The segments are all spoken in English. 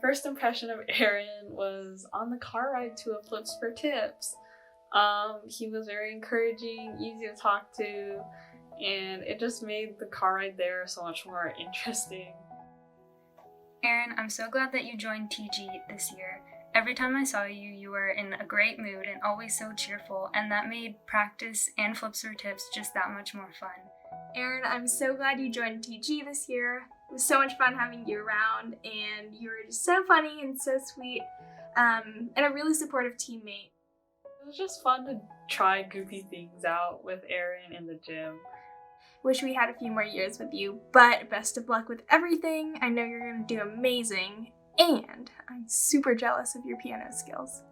first impression of Aaron was on the car ride to a Flips for Tips. He was very encouraging, easy to talk to, and it just made the car ride there so much more interesting. Aaron, I'm so glad that you joined TG this year. Every time I saw you, you were in a great mood and always so cheerful, and that made practice and Flips for Tips just that much more fun. Aaron, I'm so glad you joined TG this year. It was so much fun having you around, and you were just so funny and so sweet, and a really supportive teammate. It was just fun to try goofy things out with Aaron in the gym. Wish we had a few more years with you, but best of luck with everything. I know you're going to do amazing, and I'm super jealous of your piano skills.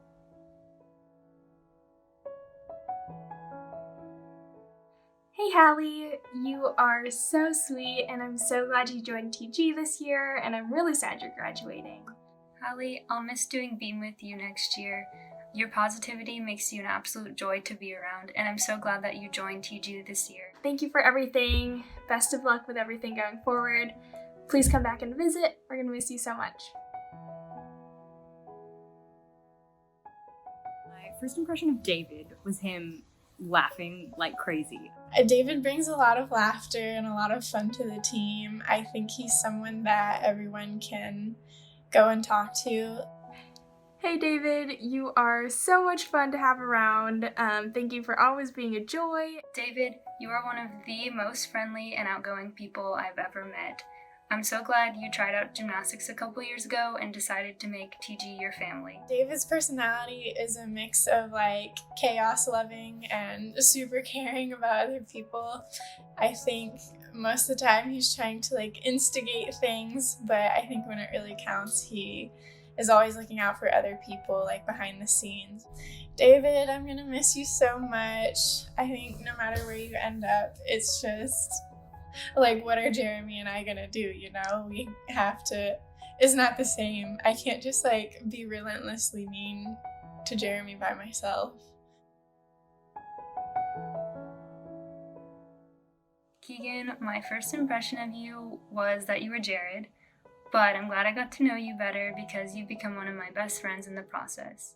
Hey Hallie, you are so sweet, and I'm so glad you joined TG this year, and I'm really sad you're graduating. Hallie, I'll miss doing Beam with you next year. Your positivity makes you an absolute joy to be around, and I'm so glad that you joined TG this year. Thank you for everything. Best of luck with everything going forward. Please come back and visit. We're gonna miss you so much. My first impression of David was him laughing like crazy. David brings a lot of laughter and a lot of fun to the team. I think he's someone that everyone can go and talk to. Hey David, you are so much fun to have around. Thank you for always being a joy. David, you are one of the most friendly and outgoing people I've ever met. I'm so glad you tried out gymnastics a couple years ago and decided to make TG your family. David's personality is a mix of chaos loving and super caring about other people. I think most of the time he's trying to instigate things, but I think when it really counts, he is always looking out for other people behind the scenes. David, I'm gonna miss you so much. I think no matter where you end up, it's just what are Jeremy and I gonna do, We have to, it's not the same. I can't just be relentlessly mean to Jeremy by myself. Keegan, my first impression of you was that you were Jared, but I'm glad I got to know you better because you've become one of my best friends in the process.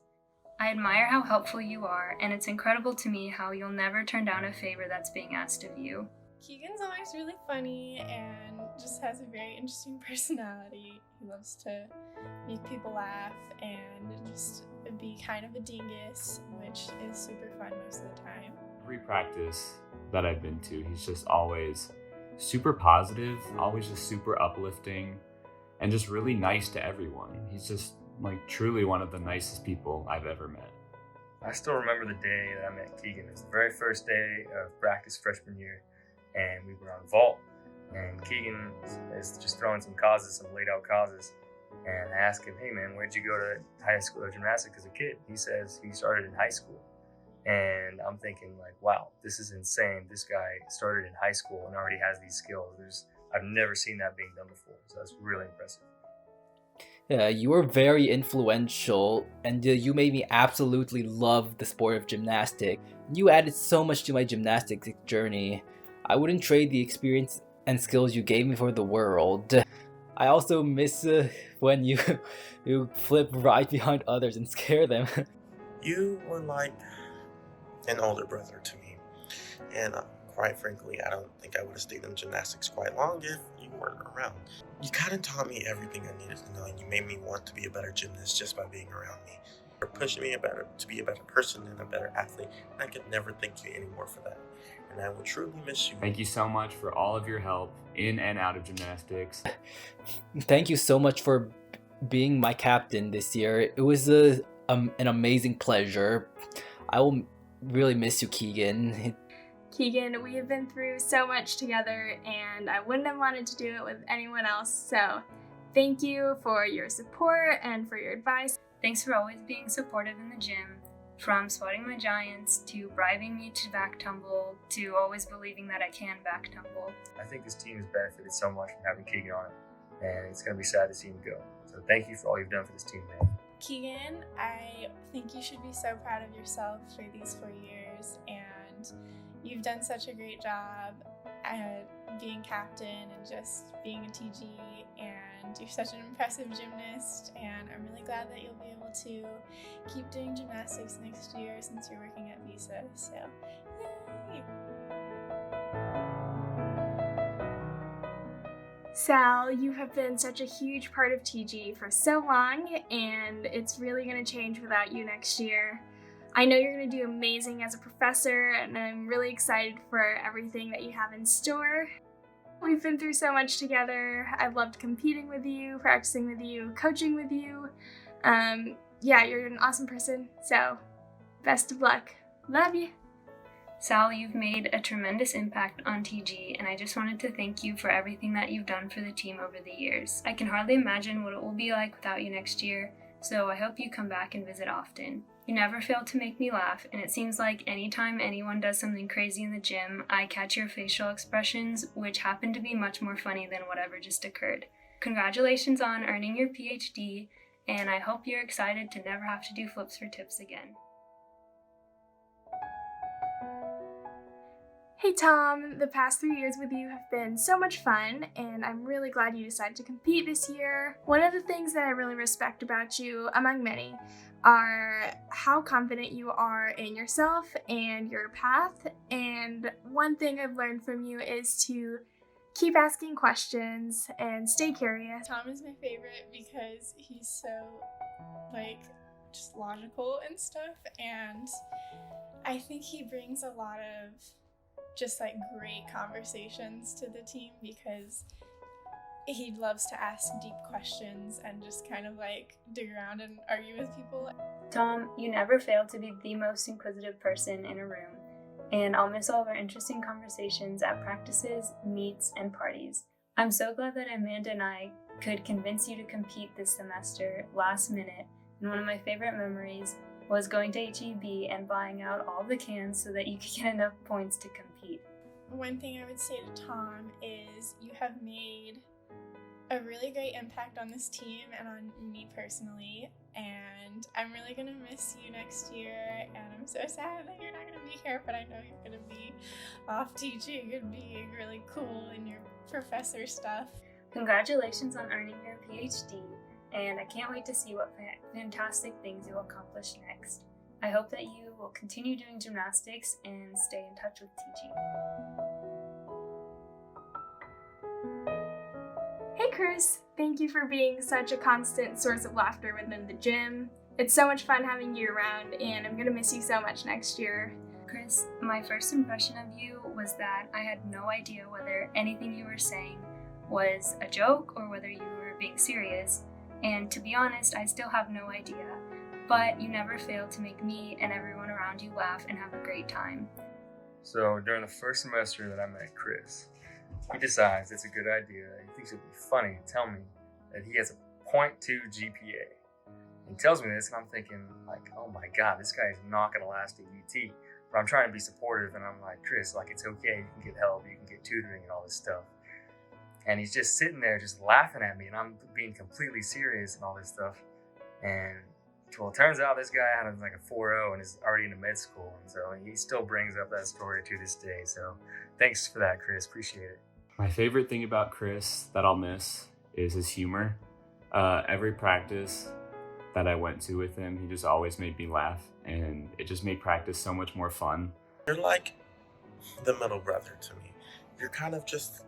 I admire how helpful you are, and it's incredible to me how you'll never turn down a favor that's being asked of you. Keegan's always really funny and just has a very interesting personality. He loves to make people laugh and just be kind of a dingus, which is super fun most of the time. Every practice that I've been to, he's just always super positive, always just super uplifting, and just really nice to everyone. He's just truly one of the nicest people I've ever met. I still remember the day that I met Keegan. It was the very first day of practice freshman year, and we were on vault, and Keegan is just throwing some laid out causes, and I asked him, hey man, where'd you go to high school or gymnastics as a kid? He says he started in high school, and I'm thinking wow, this is insane. This guy started in high school and already has these skills. I've never seen that being done before, so that's really impressive. Yeah, you were very influential, and you made me absolutely love the sport of gymnastics. You added so much to my gymnastics journey. I wouldn't trade the experience and skills you gave me for the world. I also miss when you flip right behind others and scare them. You were like an older brother to me, and quite frankly, I don't think I would have stayed in gymnastics quite long if you weren't around. You kind of taught me everything I needed to know, and you made me want to be a better gymnast just by being around me. You're pushing me to be a better person and a better athlete, and I could never thank you anymore for that. And I will truly miss you. Thank you so much for all of your help in and out of gymnastics. Thank you so much for being my captain this year. It was an amazing pleasure. I will really miss you, Keegan. Keegan, we have been through so much together, and I wouldn't have wanted to do it with anyone else, so thank you for your support and for your advice. Thanks for always being supportive in the gym, from spotting my giants to bribing me to back tumble to always believing that I can back tumble. I think this team has benefited so much from having Keegan on it, and it's going to be sad to see him go. So thank you for all you've done for this team, man. Keegan, I think you should be so proud of yourself for these 4 years, and you've done such a great job at being captain and just being a TG, and you're such an impressive gymnast, and I'm really glad that you'll be able to keep doing gymnastics next year since you're working at Visa, so yay! Sal, you have been such a huge part of TG for so long, and it's really going to change without you next year. I know you're going to do amazing as a professor, and I'm really excited for everything that you have in store. We've been through so much together. I've loved competing with you, practicing with you, coaching with you. Yeah, you're an awesome person, so best of luck. Love you. Sal, you've made a tremendous impact on TG, and I just wanted to thank you for everything that you've done for the team over the years. I can hardly imagine what it will be like without you next year, so I hope you come back and visit often. You never fail to make me laugh, and it seems like anytime anyone does something crazy in the gym, I catch your facial expressions, which happen to be much more funny than whatever just occurred. Congratulations on earning your PhD, and I hope you're excited to never have to do flips for tips again. Hey Tom, the past 3 years with you have been so much fun, and I'm really glad you decided to compete this year. One of the things that I really respect about you, among many, are how confident you are in yourself and your path, and one thing I've learned from you is to keep asking questions and stay curious. Tom is my favorite because he's so, just logical and stuff, and I think he brings a lot of just great conversations to the team because he loves to ask deep questions and just kind of dig around and argue with people. Tom, you never fail to be the most inquisitive person in a room, and I'll miss all of our interesting conversations at practices, meets, and parties. I'm so glad that Amanda and I could convince you to compete this semester last minute, and one of my favorite memories was going to HEB and buying out all the cans so that you could get enough points to compete. One thing I would say to Tom is you have made a really great impact on this team and on me personally, and I'm really going to miss you next year, and I'm so sad that you're not going to be here, but I know you're going to be off teaching and being really cool in your professor stuff. Congratulations on earning your PhD, and I can't wait to see what fantastic things you'll accomplish next. I hope that you will continue doing gymnastics and stay in touch with TG. Hey Chris, thank you for being such a constant source of laughter within the gym. It's so much fun having you around, and I'm gonna miss you so much next year. Chris, my first impression of you was that I had no idea whether anything you were saying was a joke or whether you were being serious, and to be honest, I still have no idea. But you never failed to make me and everyone around you laugh and have a great time. So during the first semester that I met Chris, he decides it's a good idea. He thinks it'd be funny to tell me that he has a 0.2 GPA. He tells me this, and I'm thinking, oh my God, this guy is not going to last at UT. But I'm trying to be supportive, and I'm like, Chris, it's okay. You can get help. You can get tutoring and all this stuff. And he's just sitting there just laughing at me, and I'm being completely serious and all this stuff. And well, it turns out this guy had a 4.0 and is already into med school, and so he still brings up that story to this day. So thanks for that, Chris. Appreciate it. My favorite thing about Chris that I'll miss is his humor. Every practice that I went to with him, he just always made me laugh, and it just made practice so much more fun. You're like the middle brother to me. You're kind of just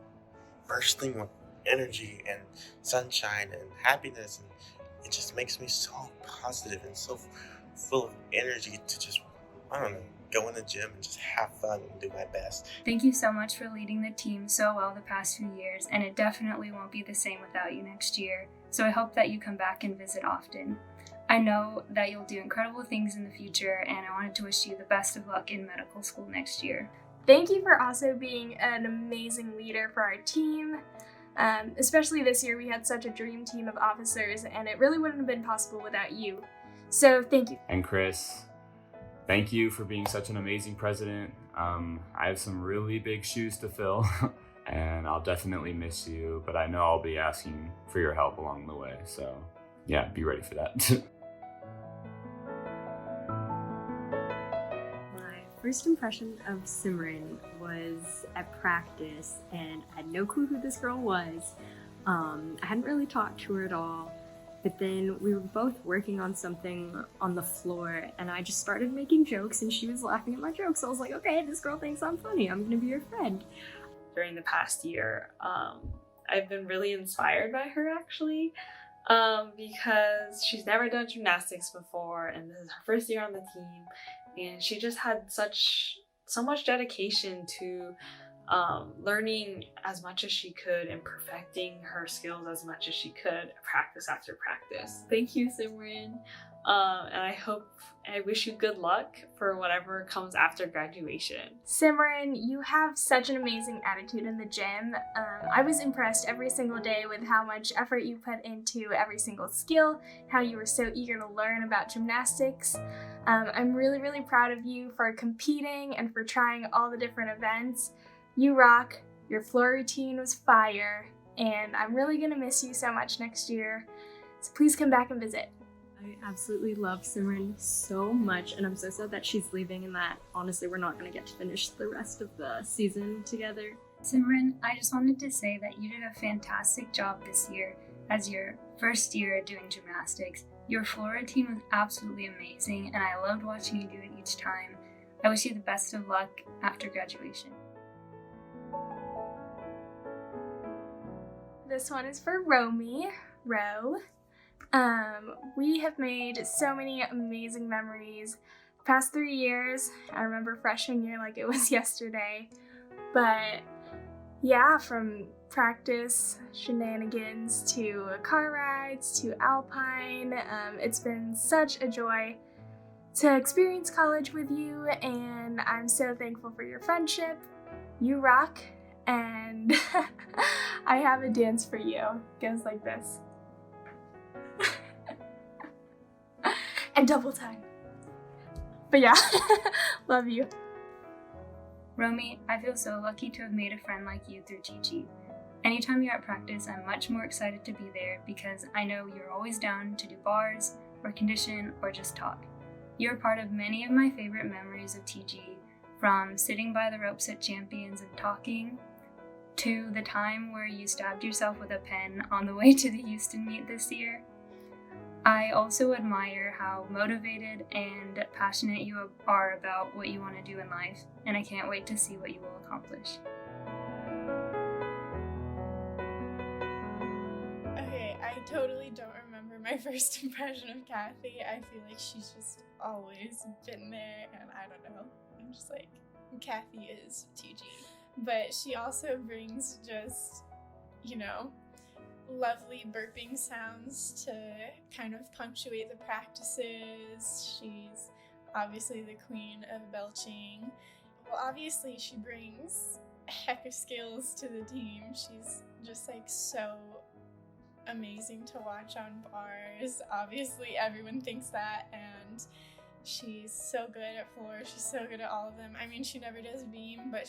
bursting with energy and sunshine and happiness, and it just makes me so positive and so full of energy to just, go in the gym and just have fun and do my best. Thank you so much for leading the team so well the past few years, and it definitely won't be the same without you next year, so I hope that you come back and visit often. I know that you'll do incredible things in the future, and I wanted to wish you the best of luck in medical school next year. Thank you for also being an amazing leader for our team. Especially this year, we had such a dream team of officers, and it really wouldn't have been possible without you. So thank you. And Chris, thank you for being such an amazing president. I have some really big shoes to fill, and I'll definitely miss you, but I know I'll be asking for your help along the way. So yeah, be ready for that. My first impression of Simran was at practice, and I had no clue who this girl was. I hadn't really talked to her at all, but then we were both working on something on the floor, and I just started making jokes, and she was laughing at my jokes. So I was like, okay, this girl thinks I'm funny. I'm gonna be her friend. During the past year, I've been really inspired by her actually, because she's never done gymnastics before, and this is her first year on the team, and she just had so much dedication to learning as much as she could and perfecting her skills as much as she could, practice after practice. Thank you, Simran. And I wish you good luck for whatever comes after graduation. Simran, you have such an amazing attitude in the gym. I was impressed every single day with how much effort you put into every single skill, how you were so eager to learn about gymnastics. I'm really, really proud of you for competing and for trying all the different events. You rock, your floor routine was fire, and I'm really gonna miss you so much next year. So please come back and visit. I absolutely love Simran so much, and I'm so sad that she's leaving and that honestly we're not going to get to finish the rest of the season together. Simran, I just wanted to say that you did a fantastic job this year as your first year doing gymnastics. Your floor routine was absolutely amazing, and I loved watching you do it each time. I wish you the best of luck after graduation. This one is for Romy. Ro. We have made so many amazing memories the past 3 years. I remember freshman year like it was yesterday. But yeah, from practice shenanigans to car rides to Alpine, it's been such a joy to experience college with you, and I'm so thankful for your friendship. You rock, and I have a dance for you. It goes like this. And double time. But yeah, love you. Romy, I feel so lucky to have made a friend like you through TG. Anytime you're at practice, I'm much more excited to be there because I know you're always down to do bars, or condition, or just talk. You're part of many of my favorite memories of TG, from sitting by the ropes at Champions and talking, to the time where you stabbed yourself with a pen on the way to the Houston meet this year. I also admire how motivated and passionate you are about what you want to do in life, and I can't wait to see what you will accomplish. Okay, I totally don't remember my first impression of Kathy. I feel like she's just always been there, and I don't know. I'm just like, Kathy is TG. But she also brings just, lovely burping sounds to kind of punctuate the practices. She's obviously the queen of belching. Well, obviously she brings a heck of skills to the team. She's just like so amazing to watch on bars. Obviously everyone thinks that, and she's so good at floor. She's so good at all of them. I mean, she never does beam, but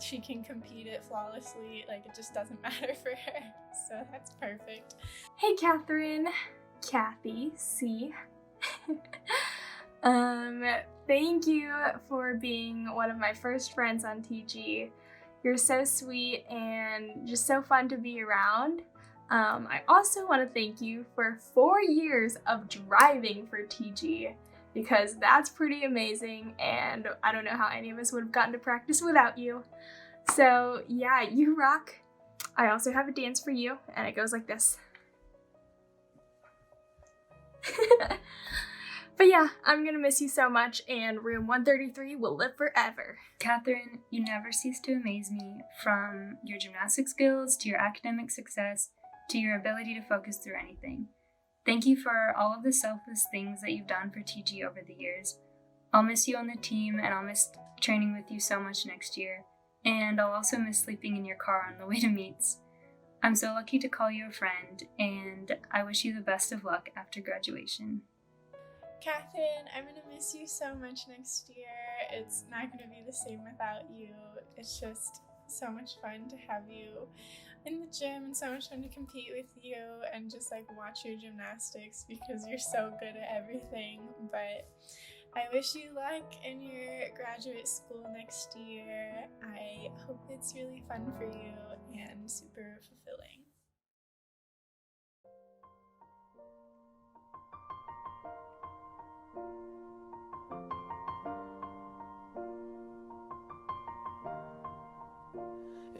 she can compete it flawlessly. Like, it just doesn't matter for her. So that's perfect. Hey, Catherine. Kathy C. Thank you for being one of my first friends on TG. You're so sweet and just so fun to be around. I also want to thank you for 4 years of driving for TG, because that's pretty amazing, and I don't know how any of us would have gotten to practice without you. So yeah, you rock. I also have a dance for you, and it goes like this. But yeah, I'm gonna miss you so much, and room 133 will live forever. Catherine, you never cease to amaze me, from your gymnastic skills to your academic success to your ability to focus through anything. Thank you for all of the selfless things that you've done for TG over the years. I'll miss you on the team, and I'll miss training with you so much next year. And I'll also miss sleeping in your car on the way to meets. I'm so lucky to call you a friend, and I wish you the best of luck after graduation. Catherine, I'm gonna miss you so much next year. It's not gonna be the same without you. It's just so much fun to have you in the gym, and so much fun to compete with you and just like watch your gymnastics because you're so good at everything. But I wish you luck in your graduate school next year. I hope it's really fun for you and super fulfilling.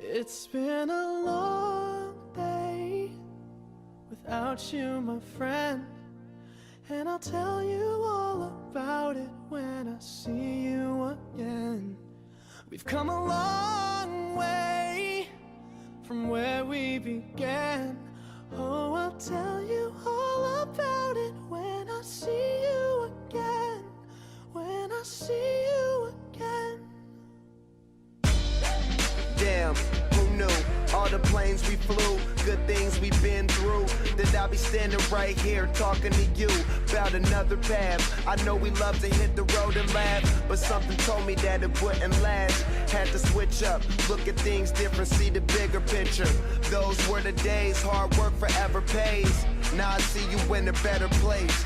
It's been a long day without you, my friend, and I'll tell you all about it when I see you again. We've come a long way from where we began. Oh, I'll tell you all about it when I see you again. When I see you again. Damn, who knew? All the planes we flew, good things we've been through. That I'll be standing right here talking to you about another path. I know we love to hit the road and laugh, but something told me that it wouldn't last. Had to switch up, look at things different, see the bigger picture. Those were the days, hard work forever pays. Now I see you in a better place.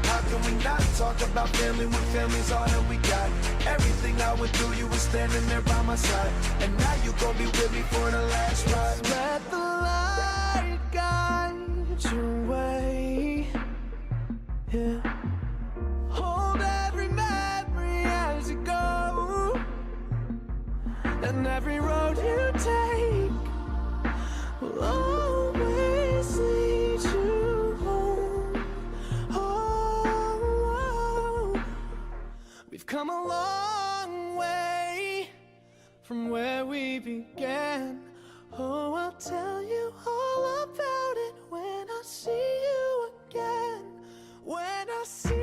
How can we not talk about family when family's all that we got? Everything I went through, you were standing there by my side, and now you gon' be with me for the last ride. Let the light guide your way. Yeah. Hold every memory as you go, and every road you take will always lead you home. Oh, we've come a long way from where we began. Oh, I'll tell you all about it when I see you again. When I see